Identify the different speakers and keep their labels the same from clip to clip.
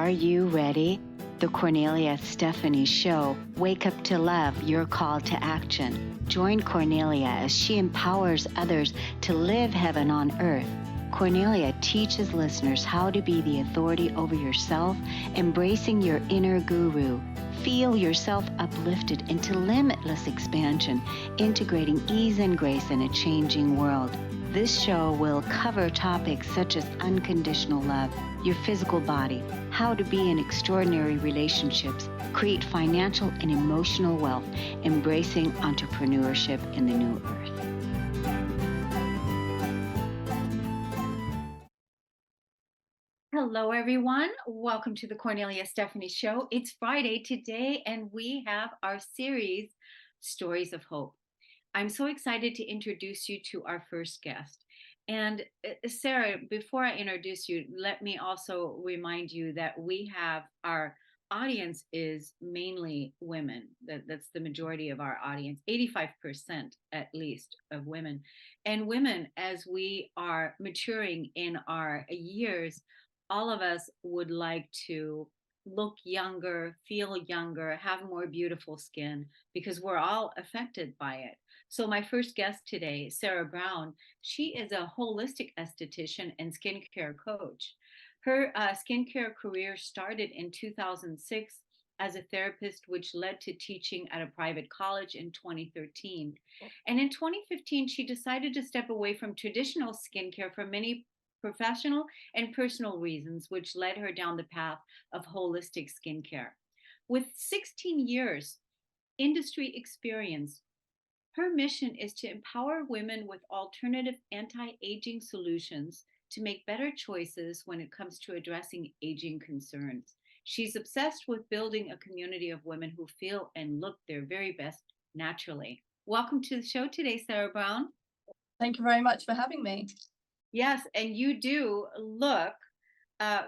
Speaker 1: Are you ready? The Kornelia Stephanie Show. Wake up to love, your call to action. Join Kornelia as she empowers others to live heaven on earth. Kornelia teaches listeners how to be the authority over yourself, embracing your inner guru. Feel yourself uplifted into limitless expansion, integrating ease and grace in a changing world. This show will cover topics such as unconditional love, your physical body, how to be in extraordinary relationships, create financial and emotional wealth, embracing entrepreneurship in the new earth. Hello, everyone. Welcome to the Kornelia Stephanie Show. It's Friday today, and we have our series, Stories of Hope. I'm so excited to introduce you to our first guest. And Sarah, before I introduce you, let me also remind you that we have our audience is mainly women. That's the majority of our audience, 85% at least of women. And women, as we are maturing in our years, all of us would like to look younger, feel younger, have more beautiful skin, because we're all affected by it. So my first guest today, Sarah Brown, she is a holistic esthetician and skincare coach. Her skincare career started in 2006 as a therapist, which led to teaching at a private college in 2013. And in 2015, she decided to step away from traditional skincare for many professional and personal reasons, which led her down the path of holistic skincare. With 16 years industry experience, her mission is to empower women with alternative anti-aging solutions to make better choices when it comes to addressing aging concerns. She's obsessed with building a community of women who feel and look their very best naturally. Welcome to the show today, Sarah Brown.
Speaker 2: Thank you very much for having me.
Speaker 1: Yes, and you do look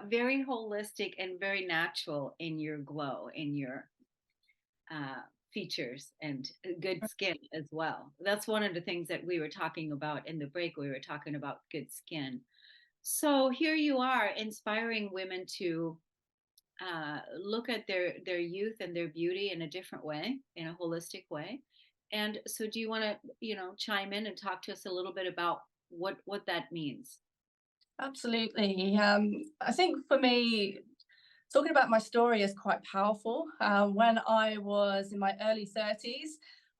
Speaker 1: very holistic and very natural in your glow, in your features, and good skin as well. That's one of the things that we were talking about in the break. We were talking about good skin. So here you are, inspiring women to look at their youth and their beauty in a different way, in a holistic way. And so, do you want to, chime in and talk to us a little bit about what that means?
Speaker 2: Absolutely. I think for me, talking about my story is quite powerful. When I was in my early 30s,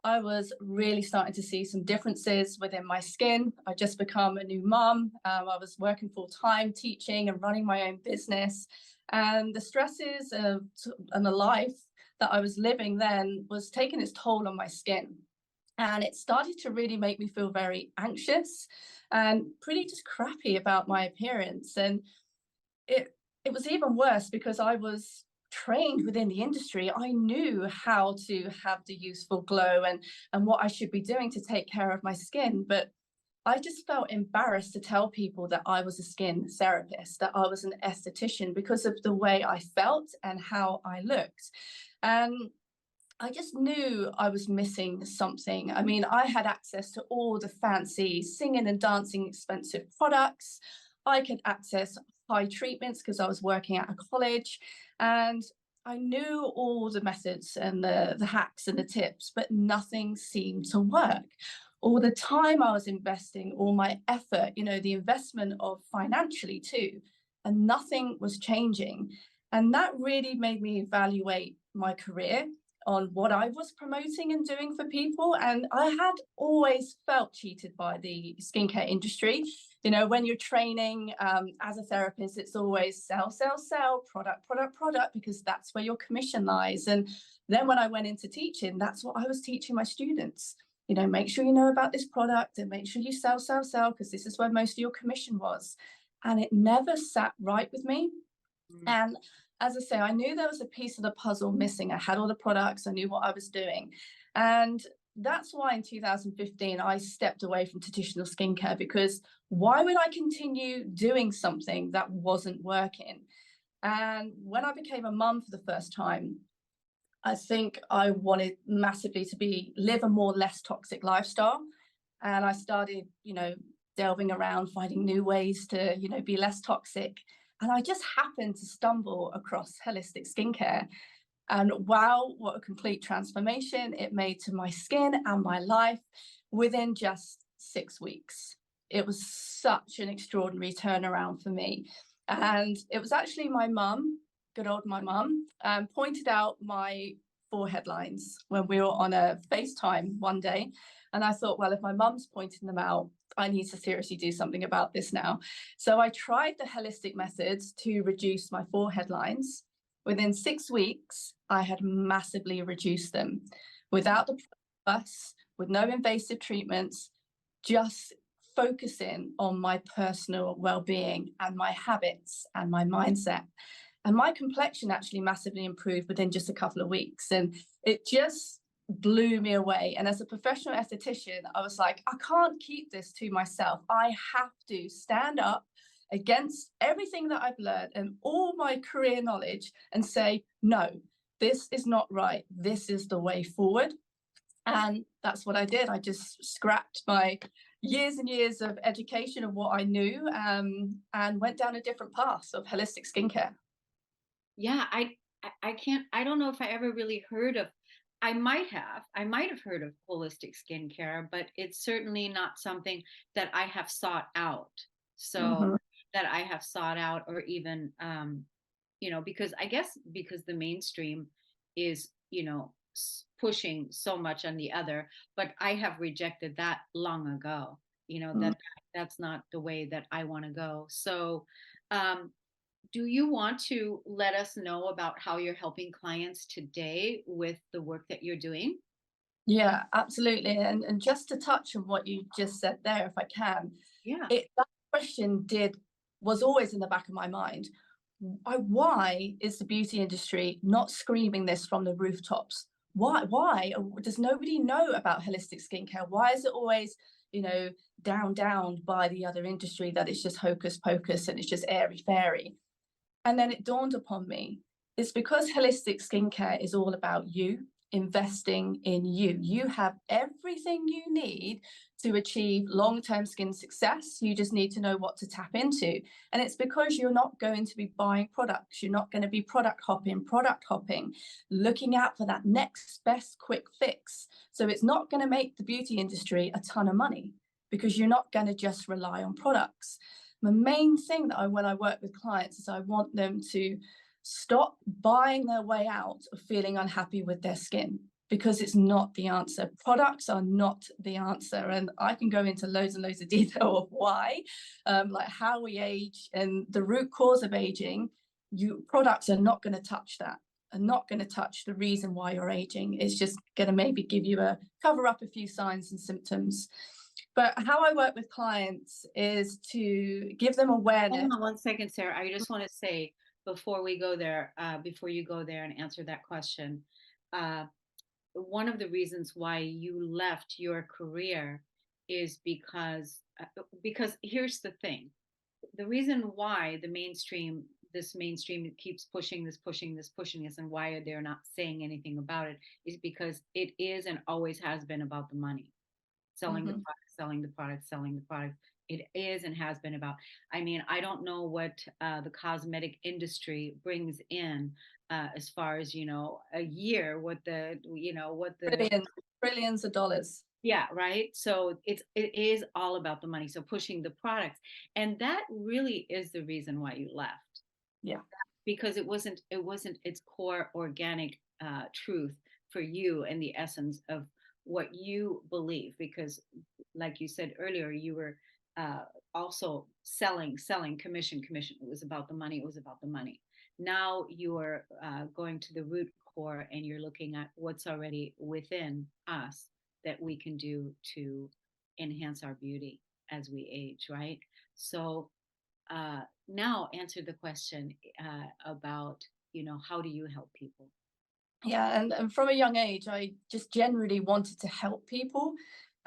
Speaker 2: I was really starting to see some differences within my skin. I just become a new mum. I was working full time, teaching and running my own business. And the stresses and the life that I was living then was taking its toll on my skin. And it started to really make me feel very anxious and pretty just crappy about my appearance. And it was even worse because I was trained within the industry. I knew how to have the youthful glow and what I should be doing to take care of my skin. But I just felt embarrassed to tell people that I was a skin therapist, that I was an esthetician, because of the way I felt and how I looked. And I just knew I was missing something. I mean, I had access to all the fancy singing and dancing expensive products. I could access high treatments because I was working at a college, and I knew all the methods and the hacks and the tips, but nothing seemed to work. All the time I was investing, all my effort, the investment of financially too, and nothing was changing. And that really made me evaluate my career on what I was promoting and doing for people. And I had always felt cheated by the skincare industry. When you're training as a therapist, it's always sell, sell, sell, product, product, product, because that's where your commission lies. And then when I went into teaching, that's what I was teaching my students. Make sure you know about this product and make sure you sell, sell, sell, because this is where most of your commission was. And it never sat right with me. And as I say, I knew there was a piece of the puzzle missing. I had all the products, I knew what I was doing. And that's why in 2015, I stepped away from traditional skincare, because why would I continue doing something that wasn't working? And when I became a mum for the first time, I think I wanted massively to live a more less toxic lifestyle. And I started, delving around, finding new ways to, be less toxic. And I just happened to stumble across holistic skincare. And wow, what a complete transformation it made to my skin and my life within just 6 weeks. It was such an extraordinary turnaround for me. And it was actually my mum, good old my mum, pointed out my forehead lines when we were on a FaceTime one day. And I thought, well, if my mum's pointing them out, I need to seriously do something about this now. So I tried the holistic methods to reduce my forehead lines. Within 6 weeks, I had massively reduced them without the fuss, with no invasive treatments, just focusing on my personal well-being and my habits and my mindset. And my complexion actually massively improved within just a couple of weeks. And it just blew me away. And as a professional esthetician, I was like, I can't keep this to myself. I have to stand up against everything that I've learned and all my career knowledge and say, no, this is not right. This is the way forward. And that's what I did. I just scrapped my years and years of education of what I knew, and went down a different path of holistic skincare.
Speaker 1: Yeah, I can't, I don't know if I ever really heard of, I might have heard of holistic skincare, but it's certainly not something that I have sought out. So
Speaker 2: Mhm.
Speaker 1: that I have sought out, or even because I guess because the mainstream is, pushing so much on the other, but I have rejected that long ago,
Speaker 2: Mm.
Speaker 1: that's not the way that I want to go. So, um, do you want to let us know about how you're helping clients today with the work that you're doing?
Speaker 2: Yeah, absolutely. And just to touch on what you just said there, if I can,
Speaker 1: Yeah.
Speaker 2: that question was always in the back of my mind. Why is the beauty industry not screaming this from the rooftops? Why does nobody know about holistic skincare? Why is it always, you know, down by the other industry, that it's just hocus pocus and it's just airy fairy? And then it dawned upon me, it's because holistic skincare is all about you, investing in you. You have everything you need to achieve long-term skin success. You just need to know what to tap into. And it's because you're not going to be buying products. You're not going to be product hopping, looking out for that next best quick fix. So it's not going to make the beauty industry a ton of money, because you're not going to just rely on products. The main thing that when I work with clients is I want them to stop buying their way out of feeling unhappy with their skin, because it's not the answer. Products are not the answer. And I can go into loads and loads of detail of why, like how we age and the root cause of aging. Products are not going to touch that, are not going to touch the reason why you're aging. It's just going to maybe give you cover up a few signs and symptoms. But how I work with clients is to give them
Speaker 1: Hold
Speaker 2: awareness.
Speaker 1: on 1 second, Sarah. I just want to say before we go there, before you go there and answer that question, uh, one of the reasons why you left your career is because here's the thing. The reason why this mainstream keeps pushing this, and why they're not saying anything about it is because it is and always has been about the money. Selling the
Speaker 2: Mhm.
Speaker 1: product, selling the product, selling the product. It is and has been about. I mean, I don't know what the cosmetic industry brings in as far as a year. What the
Speaker 2: Trillions of dollars.
Speaker 1: yeah, right. So it is all about the money. So pushing the products, and that really is the reason why you left,
Speaker 2: Yeah.
Speaker 1: because it wasn't its core organic truth for you and the essence of what you believe. Because like you said earlier, you were uh, also selling commission. It was about the money, it was about the money. Now you are going to the root core, and you're looking at what's already within us that we can do to enhance our beauty as we age, right? So now answer the question about how do you help people.
Speaker 2: Yeah, and from a young age, I just generally wanted to help people.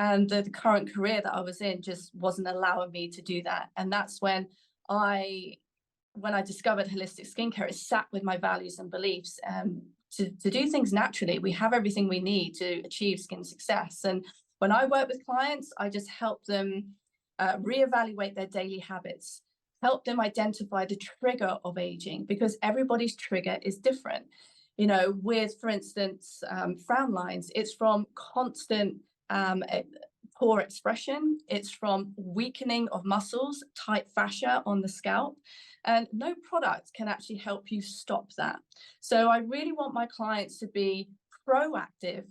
Speaker 2: And the current career that I was in just wasn't allowing me to do that. And that's I when I discovered holistic skincare, it sat with my values and beliefs. To do things naturally, we have everything we need to achieve skin success. And when I work with clients, I just help them reevaluate their daily habits, help them identify the trigger of aging, because everybody's trigger is different. You know, with, for instance, frown lines, it's from constant poor expression, it's from weakening of muscles, tight fascia on the scalp, and no product can actually help you stop that. So I really want my clients to be proactive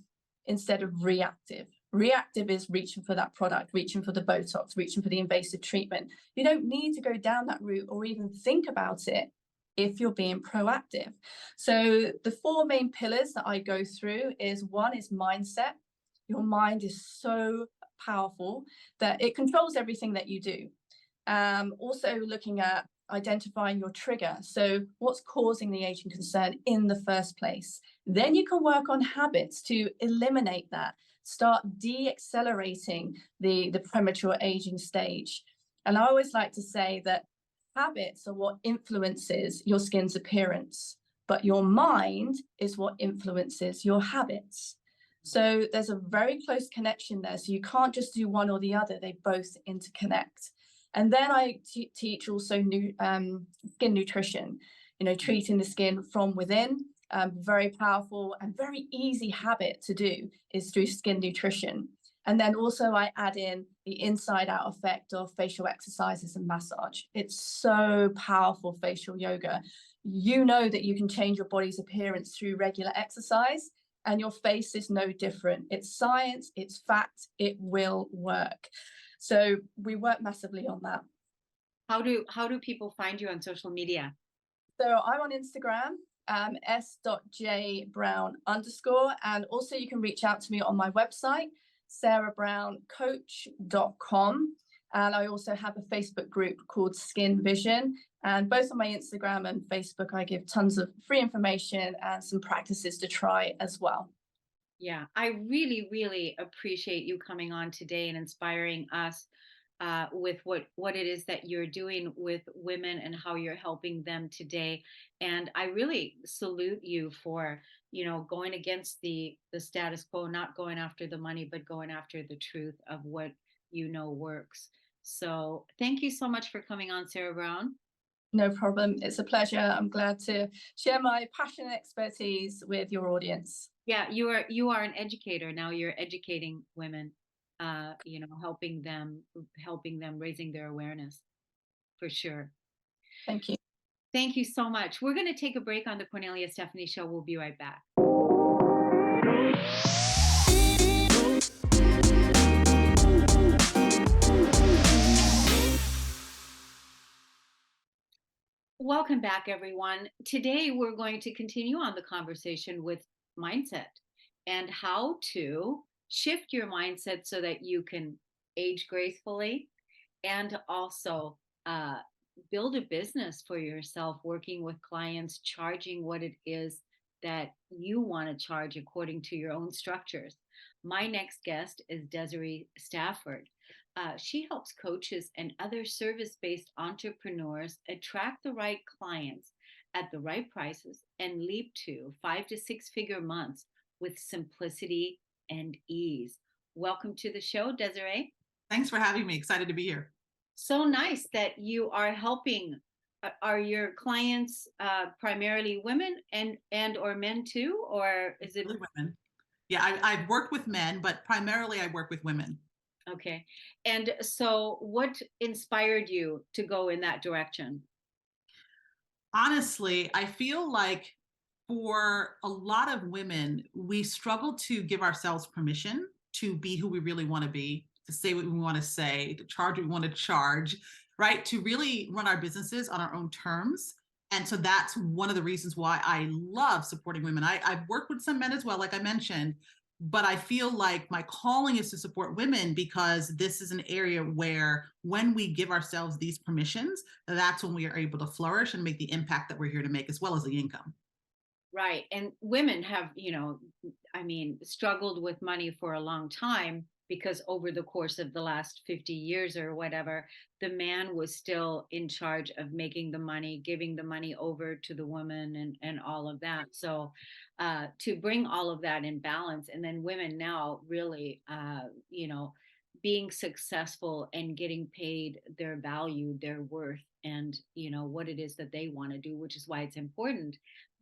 Speaker 2: instead of reactive. Reactive is reaching for that product, reaching for the Botox, reaching for the invasive treatment. You don't need to go down that route or even think about it if you're being proactive. So the four main pillars that I go through is, one is mindset. Your mind is so powerful that it controls everything that you do. Also looking at identifying your trigger. So what's causing the aging concern in the first place? Then you can work on habits to eliminate that. Start de-accelerating the premature aging stage. And I always like to say that habits are what influences your skin's appearance, but your mind is what influences your habits. So there's a very close connection there. So you can't just do one or the other, they both interconnect. And then I teach also skin nutrition, you know, treating the skin from within. Very powerful and very easy habit to do is through skin nutrition. And then also I add in the inside out effect of facial exercises and massage. It's so powerful, facial yoga. You know that you can change your body's appearance through regular exercise, and your face is no different. It's science, it's fact, it will work. So we work massively on that.
Speaker 1: How do people find you on social media?
Speaker 2: So I'm on Instagram, s.jbrown_, and also you can reach out to me on my website, sarahbrowncoach.com. And I also have a Facebook group called Skin Vision. And both on my Instagram and Facebook, I give tons of free information and some practices to try as well.
Speaker 1: Yeah, I really, really appreciate you coming on today and inspiring us with what it is that you're doing with women and how you're helping them today. And I really salute you for, going against the status quo, not going after the money, but going after the truth of what works. So thank you so much for coming on, Sarah Brown.
Speaker 2: No problem. It's a pleasure. I'm glad to share my passion and expertise with your audience.
Speaker 1: Yeah, you are an educator now. You're educating women, helping them, raising their awareness, for sure.
Speaker 2: Thank you.
Speaker 1: Thank you so much. We're going to take a break on the Kornelia Stephanie Show. We'll be right back. Welcome back, everyone. Today, we're going to continue on the conversation with mindset and how to shift your mindset so that you can age gracefully and also build a business for yourself, working with clients, charging what it is that you want to charge according to your own structures. My next guest is Desiree Stafford. She helps coaches and other service based entrepreneurs attract the right clients at the right prices and leap to 5 to 6 figure months with simplicity and ease. Welcome to the show, Desiree.
Speaker 3: Thanks for having me. Excited to be here.
Speaker 1: So nice that you are helping. Are your clients primarily women and or men too, or is it
Speaker 3: really women? Yeah, I've worked with men, but primarily I work with women.
Speaker 1: Okay. And so what inspired you to go in that direction?
Speaker 3: Honestly, I feel like for a lot of women, we struggle to give ourselves permission to be who we really want to be, to say what we want to say, to charge what we want to charge, right? To really run our businesses on our own terms. And so that's one of the reasons why I love supporting women. I've worked with some men as well, like I mentioned, but I feel like my calling is to support women because this is an area where when we give ourselves these permissions, that's when we are able to flourish and make the impact that we're here to make, as well as the income.
Speaker 1: Right. And women have, struggled with money for a long time because over the course of the last 50 years or whatever, the man was still in charge of making the money, giving the money over to the woman and all of that. So to bring all of that in balance, and then women now really, being successful and getting paid their value, their worth, and what it is that they want to do, which is why it's important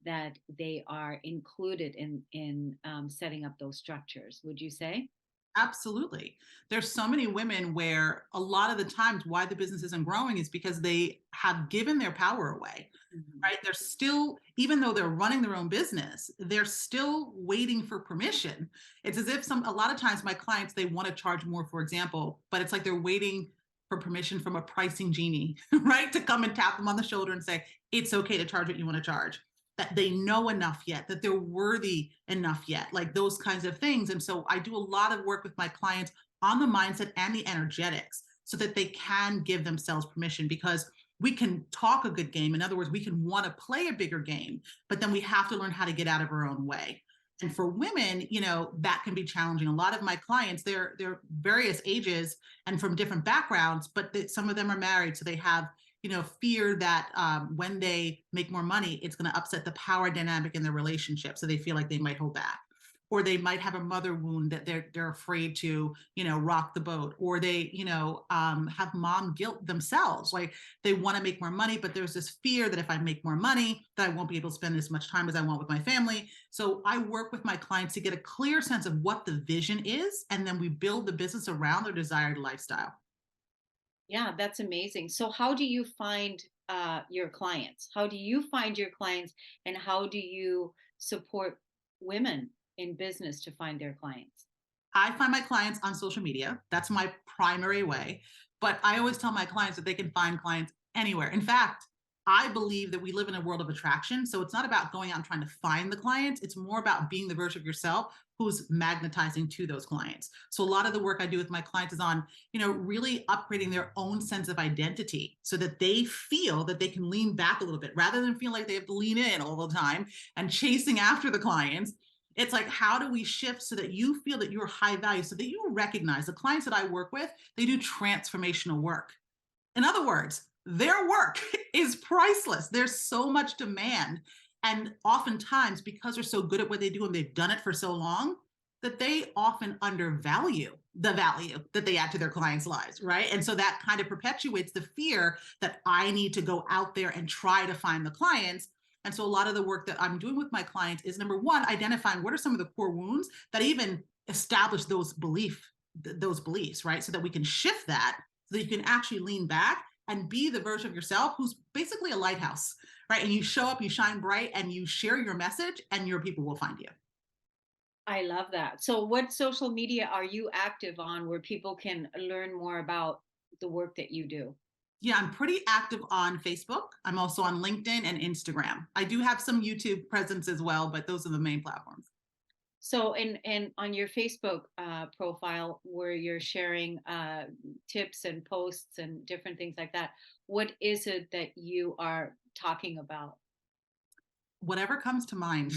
Speaker 1: that they are included in setting up those structures. Would you say?
Speaker 3: Absolutely. There's so many women where a lot of the times why the business isn't growing is because they have given their power away,
Speaker 1: Mhm.
Speaker 3: right? They're still, even though they're running their own business, they're still waiting for permission. It's as if a lot of times my clients, they want to charge more, for example, but it's like they're waiting for permission from a pricing genie, right? To come and tap them on the shoulder and say, it's okay to charge what you want to charge, that they know enough yet, that they're worthy enough yet, like those kinds of things. And so I do a lot of work with my clients on the mindset and the energetics so that they can give themselves permission, because we can talk a good game. In other words, we can want to play a bigger game, but then we have to learn how to get out of our own way. And for women, that can be challenging. A lot of my clients, they're various ages and from different backgrounds, but some of them are married, so they have fear that when they make more money, it's going to upset the power dynamic in their relationship. So they feel like they might hold back, or they might have a mother wound that they're afraid to, rock the boat, or they, have mom guilt themselves. Like they want to make more money, but there's this fear that if I make more money, that I won't be able to spend as much time as I want with my family. So I work with my clients to get a clear sense of what the vision is, and then we build the business around their desired lifestyle.
Speaker 1: Yeah, that's amazing. So, how do you find your clients? How do you find your clients, and how do you support women in business to find their clients?
Speaker 3: I find my clients on social media. That's my primary way. But I always tell my clients that they can find clients anywhere. In fact, I believe that we live in a world of attraction. So it's not about going out and trying to find the clients. It's more about being the version of yourself who's magnetizing to those clients. So a lot of the work I do with my clients is on, really upgrading their own sense of identity so that they feel that they can lean back a little bit rather than feel like they have to lean in all the time and chasing after the clients. It's like, how do we shift so that you feel that you're high value, so that you recognize the clients that I work with, they do transformational work. In other words, their work is priceless. There's so much demand. And oftentimes, because they're so good at what they do and they've done it for so long, that they often undervalue the value that they add to their clients' lives, right? And so that kind of perpetuates the fear that I need to go out there and try to find the clients. And so a lot of the work that I'm doing with my clients is, number one, identifying what are some of the core wounds that even establish those beliefs, right? So that we can shift that, so that you can actually lean back and be the version of yourself who's basically a lighthouse, right? And you show up, you shine bright, and you share your message, and your people will find you.
Speaker 1: I love that. So, what social media are you active on where people can learn more about the work that you do?
Speaker 3: Yeah, I'm pretty active on Facebook. I'm also on LinkedIn and Instagram. I do have some YouTube presence as well, but those are the main platforms.
Speaker 1: So, and on your Facebook profile, where you're sharing tips and posts and different things like that, what is it that you are talking about?
Speaker 3: Whatever comes to mind.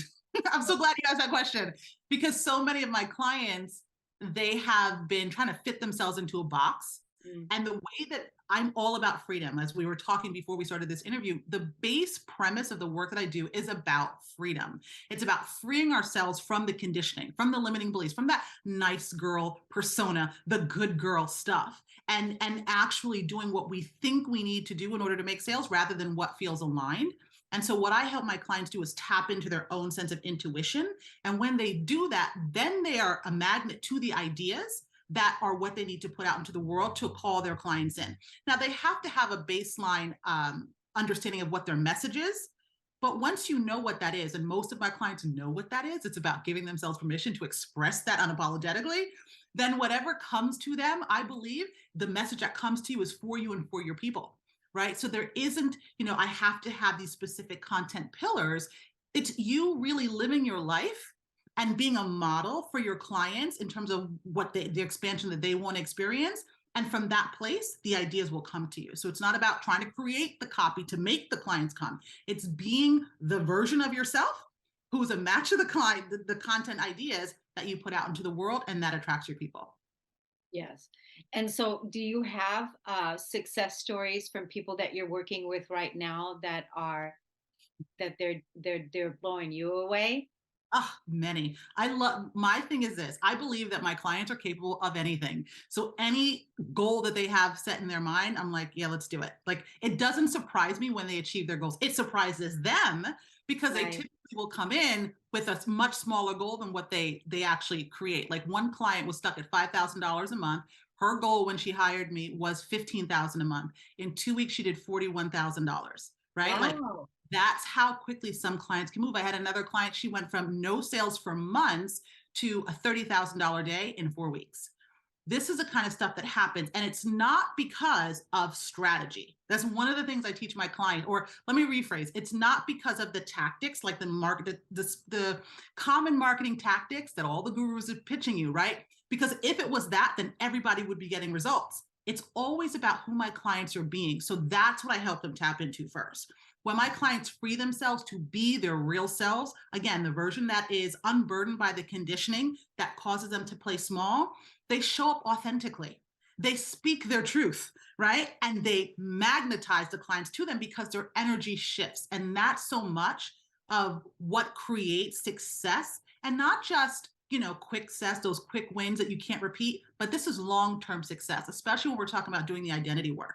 Speaker 3: I'm so glad you asked that question, because so many of my clients, they have been trying to fit themselves into a box.
Speaker 1: Mm.
Speaker 3: And the way that I'm all about freedom, as we were talking before we started this interview, the base premise of the work that I do is about freedom. It's about freeing ourselves from the conditioning, from the limiting beliefs, from that nice girl persona, the good girl stuff, and actually doing what we think we need to do in order to make sales rather than what feels aligned. And so what I help my clients do is tap into their own sense of intuition. And when they do that, then they are a magnet to the ideas that are what they need to put out into the world to call their clients in. Now, they have to have a baseline understanding of what their message is. But once you know what that is, and most of my clients know what that is, it's about giving themselves permission to express that unapologetically. Then whatever comes to them, I believe the message that comes to you is for you and for your people, right? So there isn't, I have to have these specific content pillars. It's you really living your life and being a model for your clients in terms of what the expansion that they want to experience. And from that place, the ideas will come to you. So it's not about trying to create the copy to make the clients come. It's being the version of yourself who's a match of the client, the content ideas that you put out into the world, and that attracts your people.
Speaker 1: Yes. And so, do you have success stories from people that you're working with right now that they're blowing you away?
Speaker 3: Ah, many. My thing is this. I believe that my clients are capable of anything. So any goal that they have set in their mind, I'm like, yeah, let's do it. Like it doesn't surprise me when they achieve their goals. It surprises them because they
Speaker 1: Right.
Speaker 3: typically will come in with a much smaller goal than what they actually create. Like one client was stuck at $5,000 a month. Her goal when she hired me was 15,000 a month. In 2 weeks, she did $41,000, right? Like
Speaker 1: Wow.
Speaker 3: that's how quickly some clients can move. I had another client, she went from no sales for months to a $30,000 day in 4 weeks. This is the kind of stuff that happens, and it's not because of strategy. That's one of the things I teach my client. Or let me rephrase: it's not because of the tactics, like the common marketing tactics that all the gurus are pitching you, right? Because if it was that, then everybody would be getting results. It's always about who my clients are being. So that's what I help them tap into first. When my clients free themselves to be their real selves, again, the version that is unburdened by the conditioning that causes them to play small, they show up authentically. They speak their truth, right? And they magnetize the clients to them because their energy shifts. And that's so much of what creates success, and not just, quick success, those quick wins that you can't repeat, but this is long-term success, especially when we're talking about doing the identity work.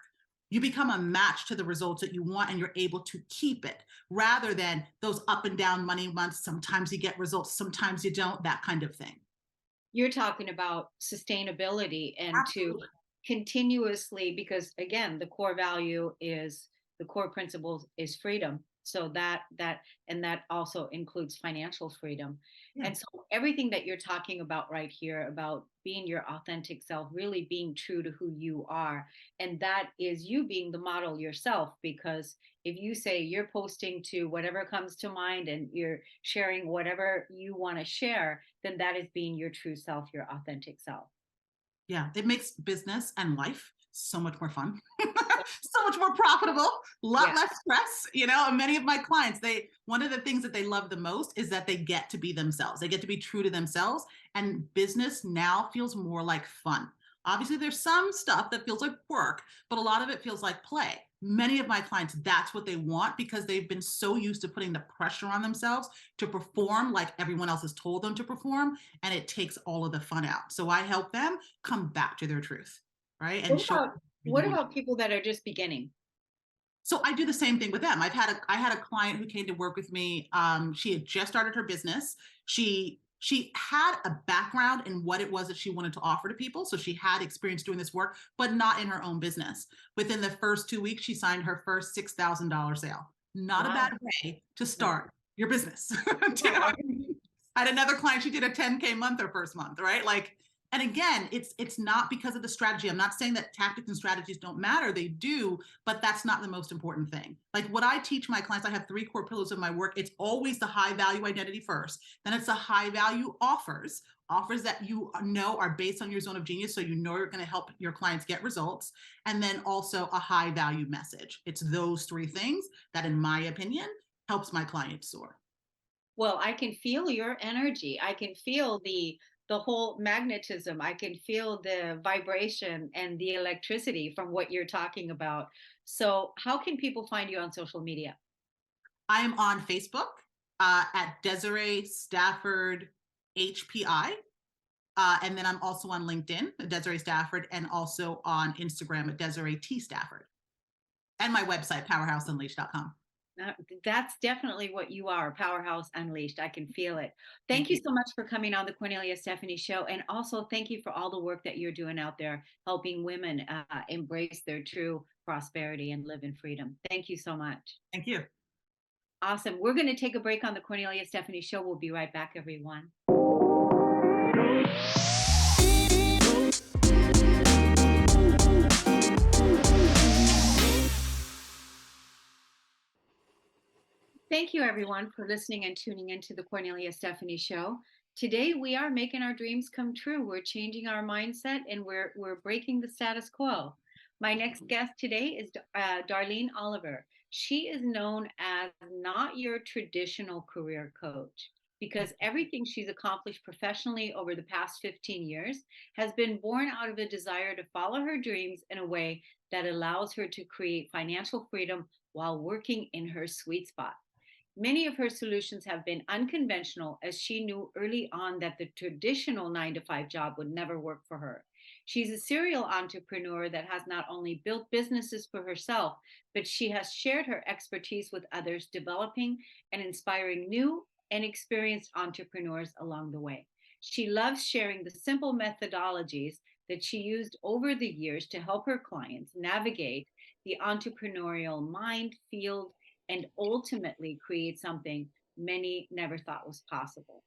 Speaker 3: You become a match to the results that you want and you're able to keep it rather than those up and down money months. Sometimes you get results, sometimes you don't, that kind of thing.
Speaker 1: You're talking about sustainability and to
Speaker 3: Absolutely.
Speaker 1: continuously, because again, the core principle is freedom. So that also includes financial freedom.
Speaker 3: Yeah.
Speaker 1: And so everything that you're talking about right here about being your authentic self, really being true to who you are, and that is you being the model yourself. Because if you say you're posting to whatever comes to mind and you're sharing whatever you want to share, then that is being your true self, your authentic self.
Speaker 3: Yeah, it makes business and life so much more fun, so much more profitable, a lot
Speaker 1: Yeah.
Speaker 3: less stress. And many of my clients, one of the things that they love the most is that they get to be themselves. They get to be true to themselves, and business now feels more like fun. Obviously, there's some stuff that feels like work, but a lot of it feels like play. Many of my clients, that's what they want because they've been so used to putting the pressure on themselves to perform like everyone else has told them to perform, and it takes all of the fun out. So I help them come back to their truth, right? And
Speaker 1: What
Speaker 3: show
Speaker 1: about what about people that are just beginning?
Speaker 3: so I do the same thing with them. I had a client who came to work with me. She had just started her business. She had a background in what it was that she wanted to offer to people. So she had experience doing this work, but not in her own business. Within the first 2 weeks, she signed her first $6,000 sale. Not a
Speaker 1: Wow.
Speaker 3: bad way to
Speaker 1: No.
Speaker 3: start your business. Do you know
Speaker 1: No.
Speaker 3: what I mean? I had another client, she did a 10K month her first month, right? Like, and again, it's not because of the strategy. I'm not saying that tactics and strategies don't matter. They do, but that's not the most important thing. Like what I teach my clients, I have 3 core pillars of my work. It's always the high value identity first. Then it's the high value offers that you know are based on your zone of genius. So you know you're going to help your clients get results. And then also a high value message. It's those 3 things that, in my opinion, helps my clients soar.
Speaker 1: Well, I can feel your energy. I can feel the whole magnetism. I can feel the vibration and the electricity from what you're talking about. So, how can people find you on social media?
Speaker 3: I am on Facebook at Desiree Stafford HPI. And then I'm also on LinkedIn, Desiree Stafford, and also on Instagram at Desiree T. Stafford. And my website, powerhouseunleashed.com.
Speaker 1: Uh, that's definitely what you are, Powerhouse Unleashed. I can feel it. Thank
Speaker 3: Thank
Speaker 1: you
Speaker 3: you.
Speaker 1: so much for coming on the Cornelia Stephanie Show. And also, thank you for all the work that you're doing out there, helping women embrace their true prosperity and live in freedom. Thank you so much.
Speaker 3: Thank you.
Speaker 1: Awesome. We're going to take a break on the Cornelia Stephanie Show. We'll be right back, everyone. Thank you, everyone, for listening and tuning into the Cornelia Stephanie Show. Today, we are making our dreams come true. We're changing our mindset and we're breaking the status quo. My next guest today is Darlene Oliver. She is known as not your traditional career coach because everything she's accomplished professionally over the past 15 years has been born out of a desire to follow her dreams in a way that allows her to create financial freedom while working in her sweet spot. Many of her solutions have been unconventional, as she knew early on that the traditional 9 to 5 job would never work for her. She's a serial entrepreneur that has not only built businesses for herself, but she has shared her expertise with others, developing and inspiring new and experienced entrepreneurs along the way. She loves sharing the simple methodologies that she used over the years to help her clients navigate the entrepreneurial mind field and ultimately create something many never thought was possible.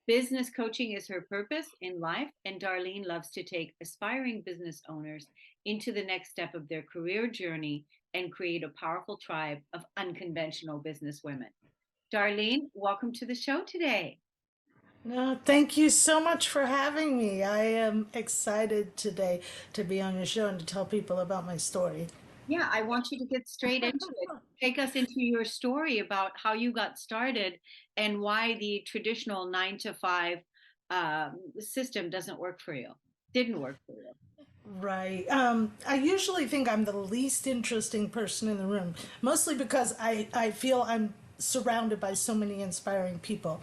Speaker 1: Business coaching is her purpose in life, and Darlene loves to take aspiring business owners into the next step of their career journey and create a powerful tribe of unconventional business women. Darlene, welcome to the show today.
Speaker 4: No, thank you so much for having me. I am excited today to be on your show and to tell people about my story.
Speaker 1: Yeah, I want you to get straight into it. Take us into your story about how you got started and why the traditional 9 to 5 system doesn't work for you, didn't work for you.
Speaker 4: Right. I usually think I'm the least interesting person in the room, mostly because I feel I'm surrounded by so many inspiring people.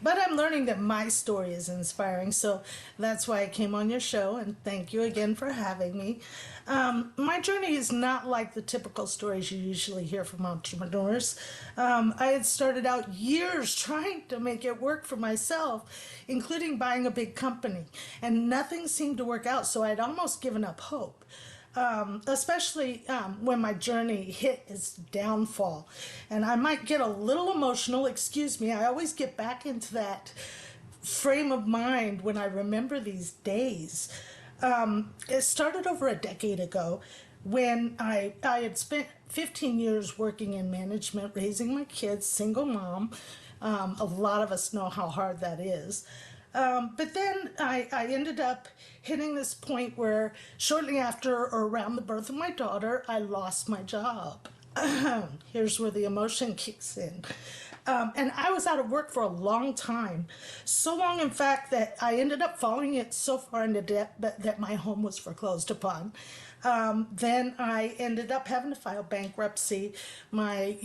Speaker 4: But I'm learning that my story is inspiring, so that's why I came on your show, and thank you again for having me. My journey is not like the typical stories you usually hear from entrepreneurs. I had started out years trying to make it work for myself, including buying a big company, and nothing seemed to work out, so I'd almost given up hope. Especially when my journey hit its downfall. And I might get a little emotional, excuse me. I always get back into that frame of mind when I remember these days. It started over a decade ago when I had spent 15 years working in management, raising my kids, single mom. A lot of us know how hard that is. But then I ended up hitting this point where shortly after or around the birth of my daughter, I lost my job. Here's where the emotion kicks in. And I was out of work for a long time. So long, in fact, that I ended up falling it so far into debt that my home was foreclosed upon. Then I ended up having to file bankruptcy. My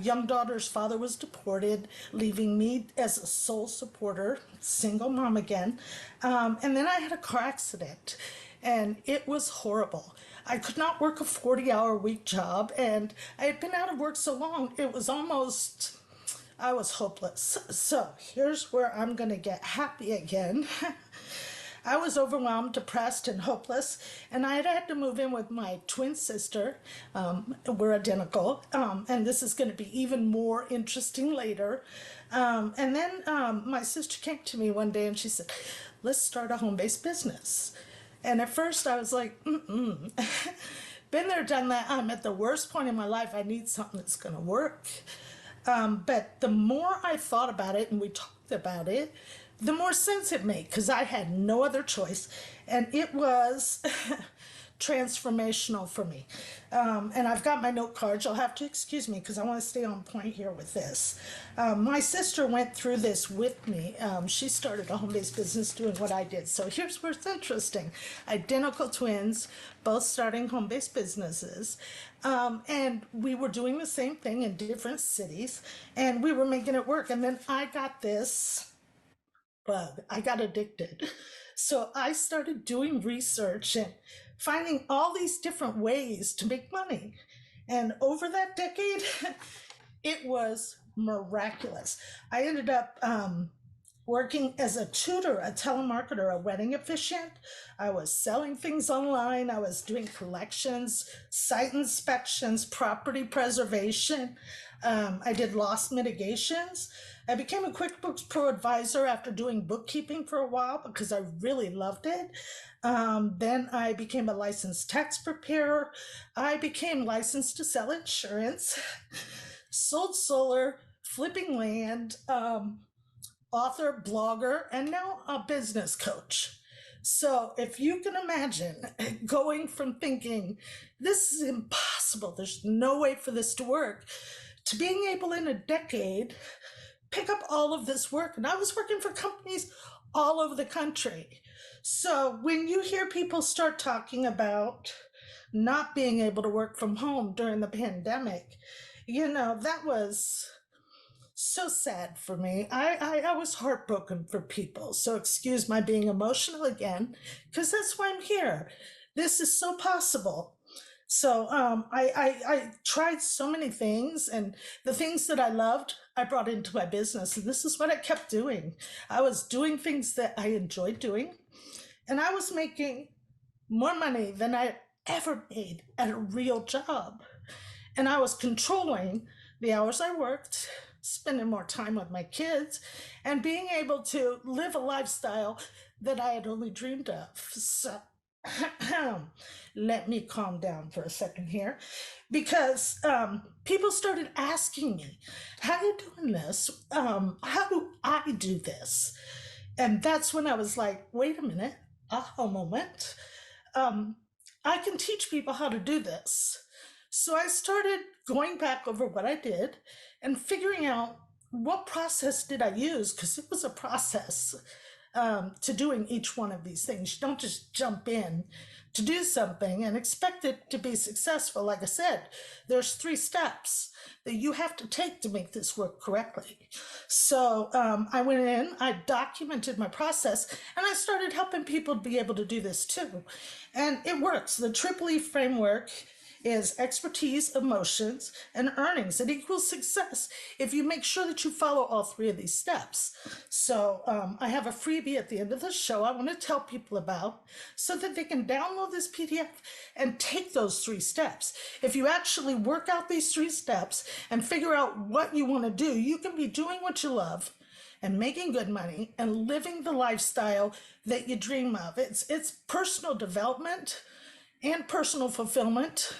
Speaker 4: young daughter's father was deported, leaving me as a sole supporter, single mom again. And then I had a car accident, and it was horrible. I could not work a 40-hour week job, and I had been out of work so long, it was almost, I was hopeless. So here's where I'm going to get happy again. I was overwhelmed, depressed, and hopeless, and I had to move in with my twin sister. We're identical, and this is going to be even more interesting later. And then my sister came to me one day and she said, let's start a home-based business. And at first I was like, mm-mm. Been there, done that. I'm at the worst point in my life. I need something that's going to work. But the more I thought about it and we talked about it, the more sense it made because I had no other choice. And it was transformational for me. And I've got my note cards. You'll have to excuse me because I want to stay on point here with this. My sister went through this with me. She started a home-based business doing what I did. So here's where it's interesting. Identical twins, both starting home-based businesses. And we were doing the same thing in different cities, and we were making it work. And then I got this bug. I got addicted. So I started doing research and finding all these different ways to make money. And over that decade, it was miraculous. I ended up working as a tutor, a telemarketer, a wedding officiant. I was selling things online. I was doing collections, site inspections, property preservation. I did loss mitigations. I became a QuickBooks Pro advisor after doing bookkeeping for a while because I really loved it. Then I became a licensed tax preparer. I became licensed to sell insurance, sold solar, flipping land, author, blogger, and now a business coach. So if you can imagine going from thinking, this is impossible, there's no way for this to work, to being able in a decade pick up all of this work. And I was working for companies all over the country. So when you hear people start talking about not being able to work from home during the pandemic, you know, that was so sad for me. I was heartbroken for people. So excuse my being emotional again, because that's why I'm here. This is so possible. So I tried so many things, and the things that I loved, I brought into my business. And this is what I kept doing. I was doing things that I enjoyed doing, and I was making more money than I ever made at a real job. And I was controlling the hours I worked, spending more time with my kids, and being able to live a lifestyle that I had only dreamed of. So let me calm down for a second here, because people started asking me, how are you doing this? How do I do this? And that's when I was like, wait a minute, aha moment. Um, I can teach people how to do this. So I started going back over what I did and figuring out what process did I use, because it was a process to doing each one of these things. You don't just jump in to do something and expect it to be successful. Like I said, there's 3 steps that you have to take to make this work correctly. So I went in, I documented my process, and I started helping people be able to do this too. And it works. The Triple E framework is expertise, emotions, and earnings. It equals success if you make sure that you follow all 3 of these steps. So I have a freebie at the end of the show I want to tell people about, so that they can download this PDF and take those 3 steps. If you actually work out these 3 steps and figure out what you want to do, you can be doing what you love and making good money and living the lifestyle that you dream of. It's personal development and personal fulfillment,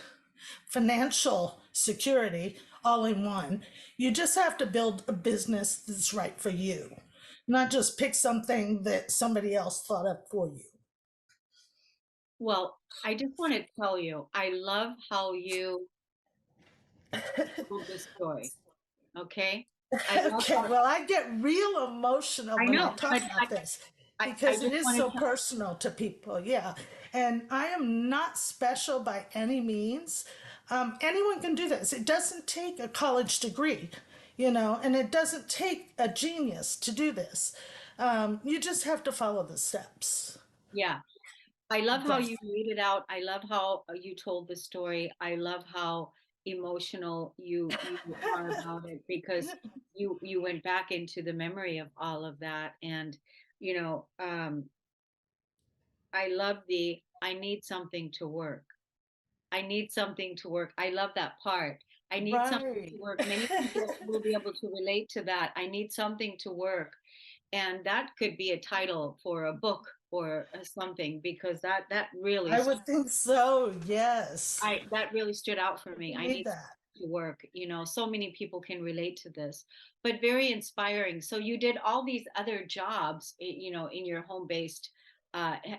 Speaker 4: financial security, all in one. You just have to build a business that's right for you, not just pick something that somebody else thought up for you.
Speaker 1: Well, I just want to tell you, I love how you told the story. Okay. I love
Speaker 4: Okay,
Speaker 1: how,
Speaker 4: well, I get real emotional
Speaker 1: I
Speaker 4: when I
Speaker 1: know,
Speaker 4: talk
Speaker 1: but
Speaker 4: about this,
Speaker 1: I
Speaker 4: because it
Speaker 1: just
Speaker 4: is
Speaker 1: want
Speaker 4: so
Speaker 1: to tell,
Speaker 4: personal to people. Yeah. And I am not special by any means. Anyone can do this. It doesn't take a college degree, and it doesn't take a genius to do this. You just have to follow the steps.
Speaker 1: yeah. I love how
Speaker 4: Right.
Speaker 1: you laid it out. I love how you told the story. I love how emotional you are about it, because you went back into the memory of all of that. And you know, I love the I need something to work. I need something to work. I love that part. I need something to
Speaker 4: Right.
Speaker 1: work. Many people will be able to relate to that. I need something to work. And that could be a title for a book or something, because that really
Speaker 4: I would think so. Yes.
Speaker 1: that really stood out for
Speaker 4: I
Speaker 1: me. I
Speaker 4: believe
Speaker 1: need
Speaker 4: that.
Speaker 1: to work. So many people can relate to this, but very inspiring. So you did all these other jobs, in your home-based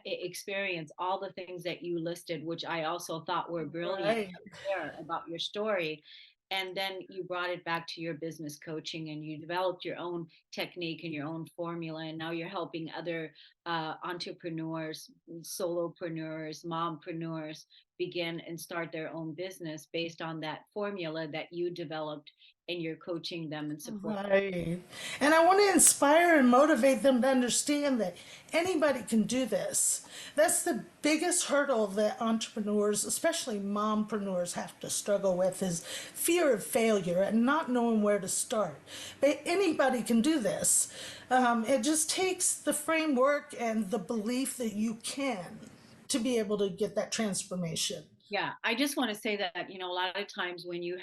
Speaker 1: experience, all the things that you listed, which I also thought were brilliant
Speaker 4: Right.
Speaker 1: there about your story. And then you brought it back to your business coaching, and you developed your own technique and your own formula. And now you're helping other entrepreneurs, solopreneurs, mompreneurs begin and start their own business based on that formula that you developed, and you're coaching them and support.
Speaker 4: Right. And I want to inspire and motivate them to understand that anybody can do this. That's the biggest hurdle that entrepreneurs, especially mompreneurs, have to struggle with, is fear of failure and not knowing where to start. But anybody can do this. It just takes the framework and the belief that you can to be able to get that transformation.
Speaker 1: Yeah, I just want to say that, a lot of times when you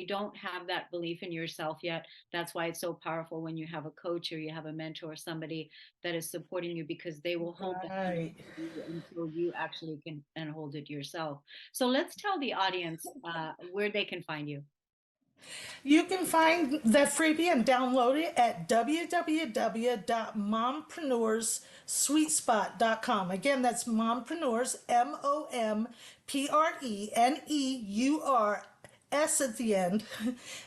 Speaker 1: don't have that belief in yourself yet, that's why it's so powerful when you have a coach or you have a mentor or somebody that is supporting you, because they will hold that
Speaker 4: Right.
Speaker 1: for you until you actually can and hold it yourself. So let's tell the audience where they can find you.
Speaker 4: You can find that freebie and download it at www.mompreneursSweetSpot.com. Again, that's mompreneurs, MOMPRENEUR, at the end,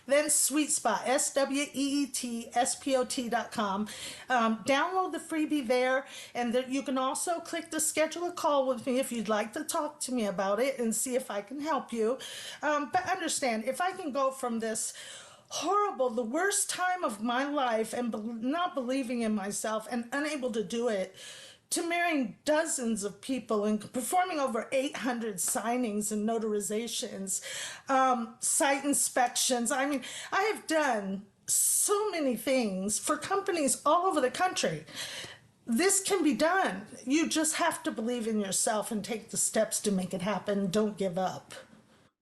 Speaker 4: then Sweet Spot, SWEETSPOT.com. Download the freebie there, and you can also click to schedule a call with me if you'd like to talk to me about it and see if I can help you. But understand, if I can go from this horrible, the worst time of my life, and not believing in myself and unable to do it, to marrying dozens of people and performing over 800 signings and notarizations, site inspections. I mean, I have done so many things for companies all over the country. This can be done. You just have to believe in yourself and take the steps to make it happen. Don't give up.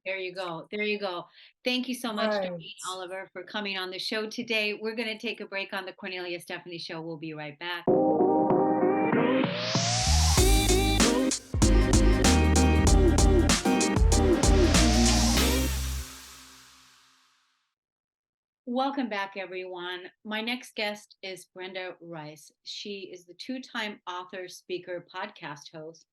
Speaker 1: There you go. There you go. Thank you so much,
Speaker 4: Right.
Speaker 1: Darlene Oliver, for coming on the show today. We're going to take a break on the Cornelia Stephanie Show. We'll be right back. Welcome back, everyone. My next guest is Brenda Reiss. She is the two-time author, speaker, podcast host,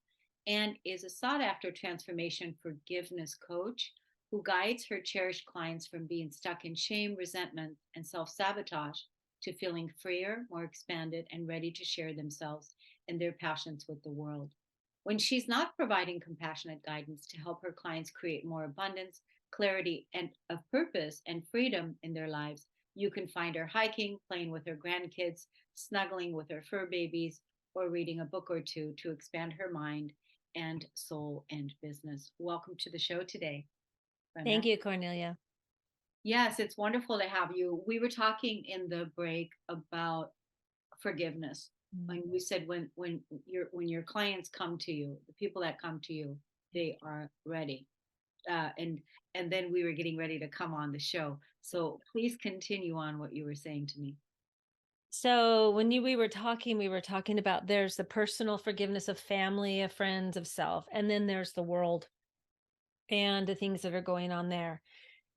Speaker 1: and is a sought-after transformation forgiveness coach who guides her cherished clients from being stuck in shame, resentment, and self-sabotage to feeling freer, more expanded, and ready to share themselves and their passions with the world. When she's not providing compassionate guidance to help her clients create more abundance, clarity, and of purpose and freedom in their lives, you can find her hiking, playing with her grandkids, snuggling with her fur babies, or reading a book or two to expand her mind and soul and business. Welcome to the show today, Brenda.
Speaker 5: Thank you, Cornelia.
Speaker 1: Yes, it's wonderful to have you. We were talking in the break about forgiveness. When you said when your clients come to you, the people that come to you, they are ready. And then we were getting ready to come on the show. So please continue on what you were saying to me.
Speaker 5: So when we were talking about there's the personal forgiveness of family, of friends, of self, and then there's the world and the things that are going on there.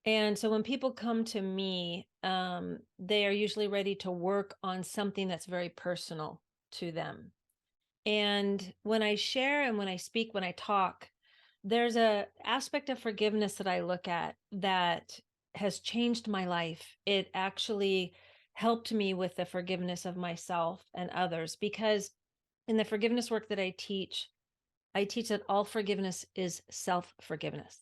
Speaker 5: And so when people come to me, they are usually ready to work on something that's very personal to them. And when I share and when I speak, when I talk, there's a aspect of forgiveness that I look at that has changed my life. It actually helped me with the forgiveness of myself and others, because in the forgiveness work that I teach that all forgiveness is self-forgiveness.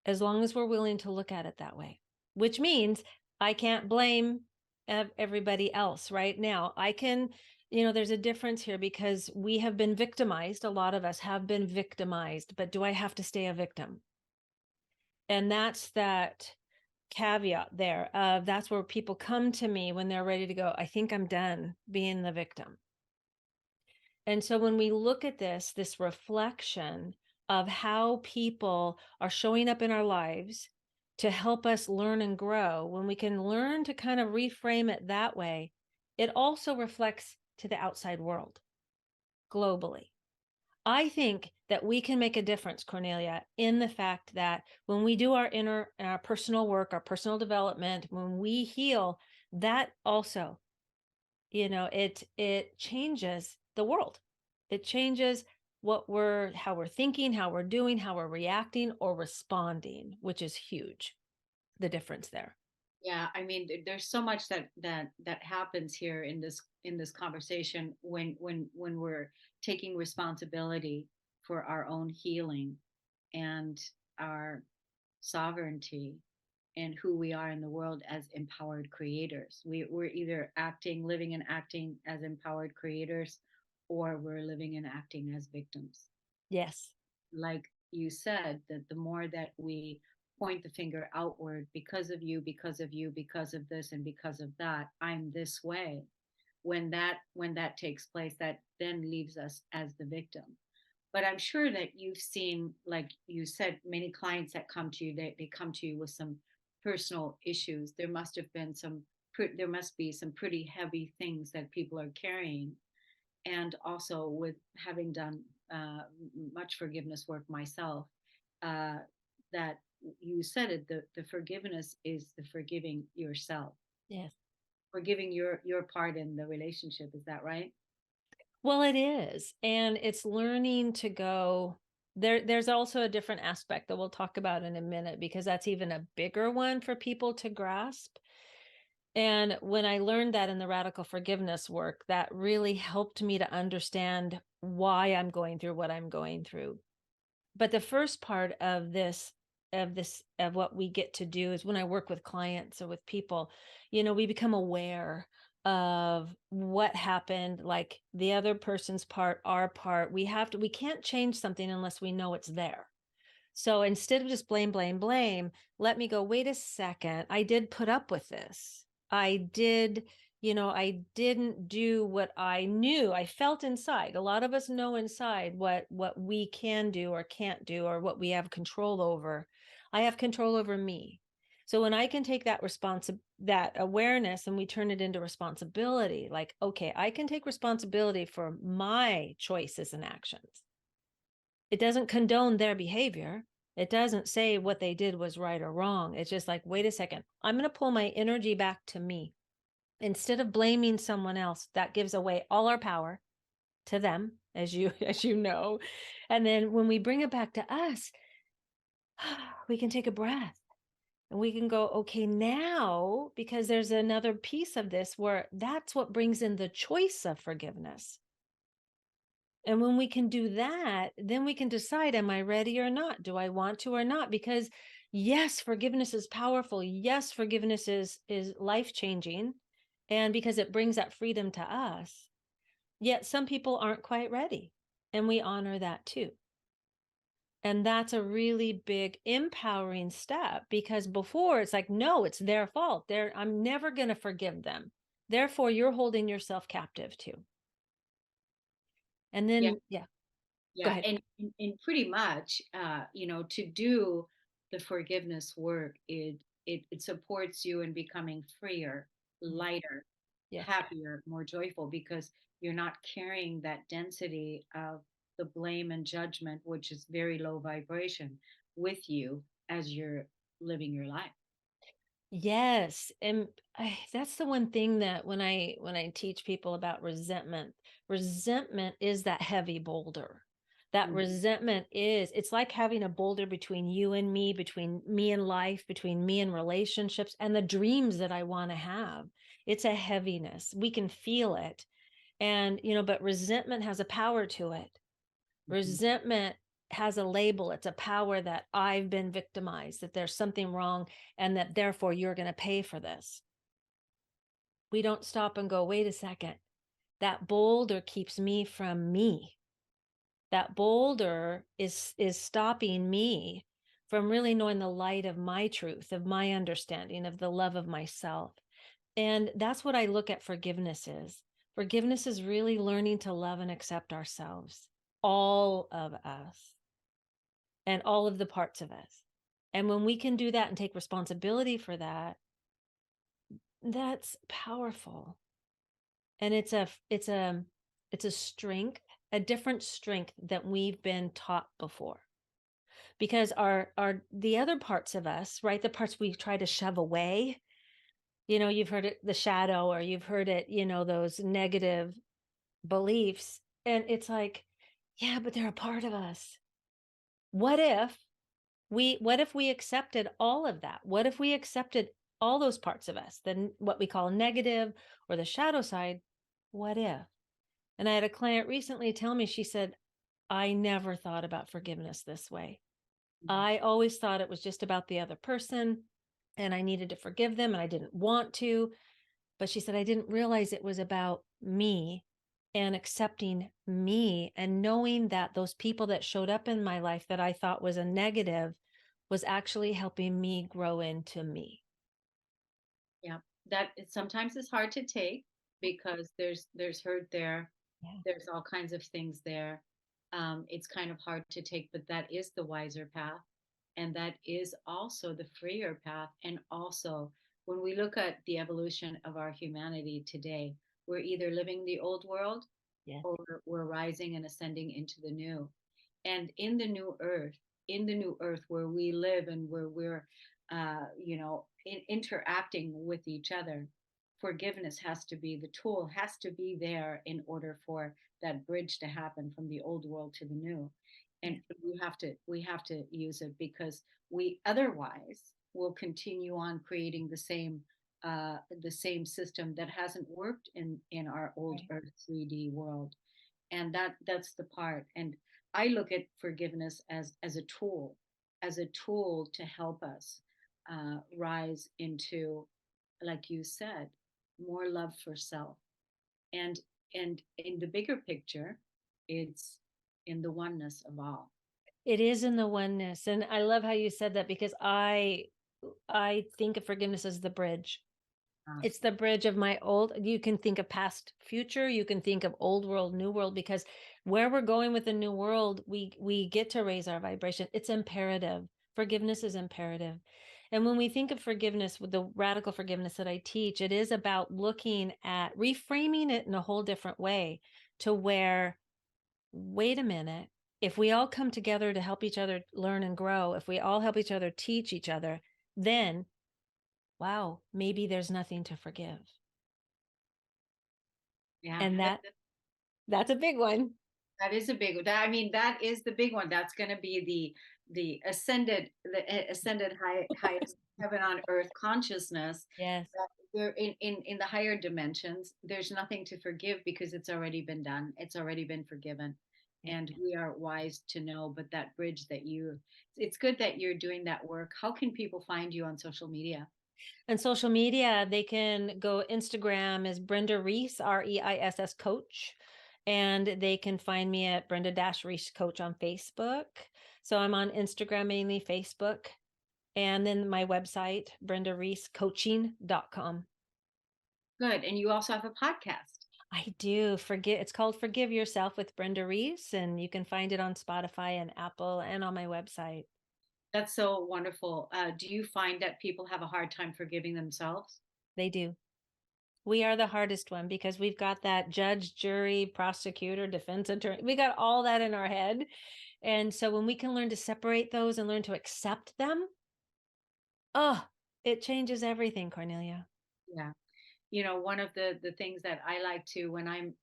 Speaker 5: As long as we're willing to look at it that way, which means I can't blame everybody else right now. I can, there's a difference here because we have been victimized. A lot of us have been victimized, but do I have to stay a victim? And that's that caveat there. That's where people come to me when they're ready to go, I think I'm done being the victim. And so when we look at this reflection of how people are showing up in our lives to help us learn and grow, when we can learn to kind of reframe it that way, it also reflects to the outside world globally. I think that we can make a difference, Cornelia, in the fact that when we do our our personal work, our personal development, when we heal, that also, it changes the world. It changes how we're thinking, how we're doing, how we're reacting or responding, which is huge. The difference there.
Speaker 1: Yeah, I mean, there's so much that happens here in this conversation when we're taking responsibility for our own healing and our sovereignty and who we are in the world as empowered creators. We're either living and acting as empowered creators, or we're living and acting as victims.
Speaker 5: Yes.
Speaker 1: Like you said, that the more that we point the finger outward, because of you, because of you, because of this and because of that, I'm this way. When that takes place, that then leaves us as the victim. But I'm sure that you've seen, like you said, many clients that come to you, they come to you with some personal issues. There must be some pretty heavy things that people are carrying. And also, with having done much forgiveness work myself, uh, that you said it, the forgiveness is the forgiving yourself,
Speaker 5: Yes.
Speaker 1: forgiving your part in the relationship. Is that right?
Speaker 5: Well, it is. And it's learning to go there's also a different aspect that we'll talk about in a minute, because that's even a bigger one for people to grasp. And when I learned that in the radical forgiveness work, that really helped me to understand why I'm going through what I'm going through. But the first part of this of what we get to do is when I work with clients or with people, we become aware of what happened, like the other person's part, our part. We can't change something unless we know it's there. So instead of just blame, blame, blame, let me go, wait a second. I did put up with this. I didn't do what I knew. I felt inside. A lot of us know inside what we can do or can't do, or what we have control over. I have control over me. So when I can take that awareness and we turn it into responsibility, like, okay, I can take responsibility for my choices and actions. It doesn't condone their behavior. It doesn't say what they did was right or wrong. It's just like, wait a second, I'm going to pull my energy back to me. Instead of blaming someone else, that gives away all our power to them, as you know. And then when we bring it back to us, we can take a breath and we can go, okay, now, because there's another piece of this where that's what brings in the choice of forgiveness. And when we can do that, then we can decide, am I ready or not? Do I want to or not? Because yes, forgiveness is powerful. Yes, forgiveness is life-changing. And because it brings that freedom to us. Yet some people aren't quite ready. And we honor that too. And that's a really big empowering step, because before it's like, no, it's their fault. I'm never going to forgive them. Therefore, you're holding yourself captive too. And then, yeah. Go
Speaker 1: Yeah,
Speaker 5: ahead.
Speaker 1: and pretty much, to do the forgiveness work, it supports you in becoming freer, lighter,
Speaker 5: Yes.
Speaker 1: happier, more joyful, because you're not carrying that density of the blame and judgment, which is very low vibration, with you as you're living your life.
Speaker 5: Yes, and that's the one thing that when I teach people about resentment is that heavy boulder. That
Speaker 1: Mhm.
Speaker 5: resentment it's like having a boulder between you and me, between me and life, between me and relationships and the dreams that I want to have. It's a heaviness. We can feel it. And, but resentment has a power to it.
Speaker 1: Mhm.
Speaker 5: Resentment has a label. It's a power that I've been victimized, that there's something wrong, and that therefore you're going to pay for this. We don't stop and go, wait a second. That boulder keeps me from me. That boulder is stopping me from really knowing the light of my truth, of my understanding, of the love of myself. And that's what I look at forgiveness is. Forgiveness is really learning to love and accept ourselves, all of us, and all of the parts of us. And when we can do that and take responsibility for that, that's powerful. And it's a strength, a different strength that we've been taught before. Because the other parts of us, right, the parts we try to shove away, you've heard it, the shadow, or you've heard it, those negative beliefs. And it's like, yeah, but they're a part of us. What if we accepted all of that? What if we accepted all those parts of us, then what we call negative or the shadow side? What if? And I had a client recently tell me, she said, I never thought about forgiveness this way. I always thought it was just about the other person and I needed to forgive them and I didn't want to. But she said, I didn't realize it was about me and accepting me and knowing that those people that showed up in my life that I thought was a negative was actually helping me grow into me.
Speaker 1: Yeah, sometimes it's hard to take because there's hurt there.
Speaker 5: Yeah.
Speaker 1: There's all kinds of things there. It's kind of hard to take, but that is the wiser path. And that is also the freer path. And also, when we look at the evolution of our humanity today, we're either living the old world
Speaker 5: Yes.
Speaker 1: or we're rising and ascending into the new. And in the new earth where we live and where we're, interacting with each other, forgiveness has to be the tool, has to be there in order for that bridge to happen from the old world to the new. And we have to use it, because we otherwise will continue on creating the same system that hasn't worked in our old
Speaker 5: Right.
Speaker 1: Earth 3D world. And that's the part. And I look at forgiveness as a tool, as a tool to help us rise into, like you said, more love for self. And in the bigger picture, it's in the oneness of all.
Speaker 5: It is in the oneness. And I love how you said that, because I think of forgiveness as the bridge. It's the bridge of my old, you can think of past, future, you can think of old world, new world, because where we're going with the new world, we get to raise our vibration. It's imperative. Forgiveness is imperative. And when we think of forgiveness, with the radical forgiveness that I teach, it is about looking at reframing it in a whole different way, to where, wait a minute, if we all come together to help each other learn and grow, if we all help each other teach each other, then wow, maybe there's nothing to forgive.
Speaker 1: Yeah.
Speaker 5: And that's a big one.
Speaker 1: That is a big one. I mean, that is the big one. That's going to be the ascended highest heaven on earth consciousness.
Speaker 5: Yes.
Speaker 1: That we're in the higher dimensions. There's nothing to forgive because it's already been done. It's already been forgiven, and we are wise to know. But that bridge that it's good that you're doing that work. How can people find you on social media?
Speaker 5: And social media, they can go, Instagram is Brenda Reiss, Reiss coach. And they can find me at Brenda-Reiss Coach on Facebook. So I'm on Instagram, mainly Facebook. And then my website, BrendaReissCoaching.com.
Speaker 1: Good. And you also have a podcast.
Speaker 5: I do. It's called Forgive Yourself with Brenda Reiss, and you can find it on Spotify and Apple and on my website.
Speaker 1: That's so wonderful. Do you find that people have a hard time forgiving themselves?
Speaker 5: They do. We are the hardest one, because we've got that judge, jury, prosecutor, defense attorney. We got all that in our head. And so when we can learn to separate those and learn to accept them, oh, it changes everything, Kornelia.
Speaker 1: Yeah. You know, one of the things that I like to, when I'm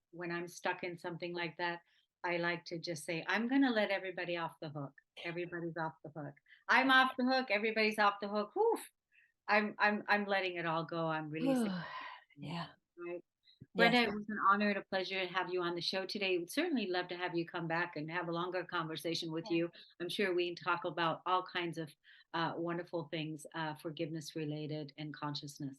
Speaker 1: stuck in something like that, I like to just say, I'm going to let everybody off the hook. Everybody's off the hook. I'm off the hook. Everybody's off the hook. Whew. I'm letting it all go. I'm releasing.
Speaker 5: Yeah.
Speaker 1: Right. Brenda,
Speaker 5: Yes.
Speaker 1: it was an honor and a pleasure to have you on the show today. We'd certainly love to have you come back and have a longer conversation with you. I'm sure we can talk about all kinds of wonderful things, forgiveness related and consciousness.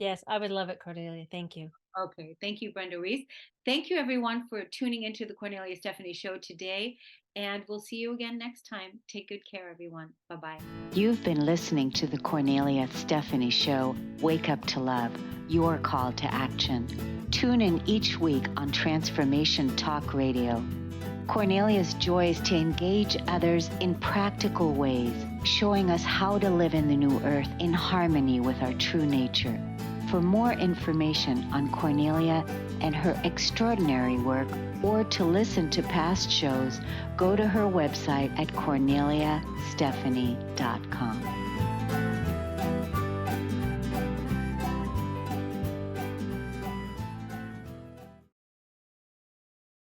Speaker 5: Yes, I would love it, Cordelia. Thank you.
Speaker 1: Okay. Thank you, Brenda Reiss. Thank you, everyone, for tuning into the Kornelia Stephanie Show today. And we'll see you again next time. Take good care, everyone. Bye-bye.
Speaker 6: You've been listening to the Kornelia Stephanie Show, Wake Up to Love, your call to action. Tune in each week on Transformation Talk Radio. Kornelia's joy is to engage others in practical ways, showing us how to live in the new earth in harmony with our true nature. For more information on Kornelia and her extraordinary work, or to listen to past shows, go to her website at KorneliaStephanie.com.